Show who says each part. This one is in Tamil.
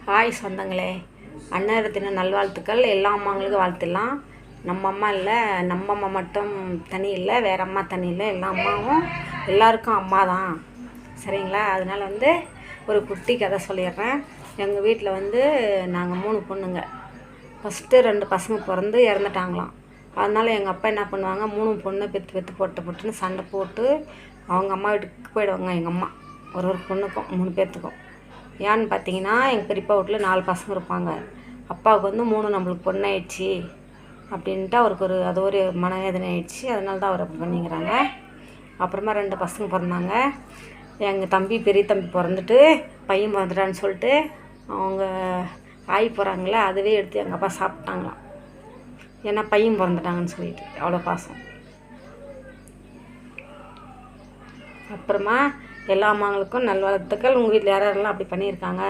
Speaker 1: ஹாய் சொந்தங்களே, அன்னையர் தின நல்வாழ்த்துக்கள். எல்லா அம்மாங்களுக்கும் வாழ்த்துடலாம். நம்ம அம்மா இல்லை, நம்ம அம்மா மட்டும் தனி இல்லை, வேறு அம்மா தனி இல்லை, எல்லா அம்மாவும் எல்லாருக்கும் அம்மா தான். சரிங்களா? அதனால் ஒரு குட்டி கதை சொல்லிடுறேன். எங்கள் வீட்டில் நாங்கள் 3 பொண்ணுங்க. ஃபஸ்ட்டு 2 பசங்க பிறந்து இறந்துட்டாங்களாம். அதனால் எங்கள் அப்பா என்ன பண்ணுவாங்க, 3 பொண்ணை பெற்று போட்டுன்னு சண்டை போட்டு அவங்க அம்மா வீட்டுக்கு போயிடுவாங்க. எங்கள் அம்மா ஒரு பொண்ணுக்கும் 3 பேர்த்துக்கும். ஏன்னு பார்த்தீங்கன்னா, எங்கள் பெரியப்பா வீட்டில் 4 பசங்க இருப்பாங்க. அப்பாவுக்கு 3 நம்மளுக்கு பொண்ணாயிடுச்சு அப்படின்ட்டு அவருக்கு அது ஒரு மனவேதனை ஆயிடுச்சு. அதனால தான் அவர் அப்படி பண்ணிக்கிறாங்க. அப்புறமா 2 பசங்க பிறந்தாங்க. எங்கள் பெரிய தம்பி பிறந்துட்டு பையன் பிறந்துட்டான்னு சொல்லிட்டு அவங்க ஆகி போகிறாங்களே, அதுவே எடுத்து எங்கள் அப்பா சாப்பிட்டாங்களாம். ஏன்னா பையன் பிறந்துட்டாங்கன்னு சொல்லிட்டு அவ்வளோ பாசம். அப்புறமா எல்லா அம்மாங்களுக்கும் நல்வாழ்த்துக்கள். உங்கள் வீட்டில் யாரெல்லாம் அப்படி பண்ணியிருக்காங்க?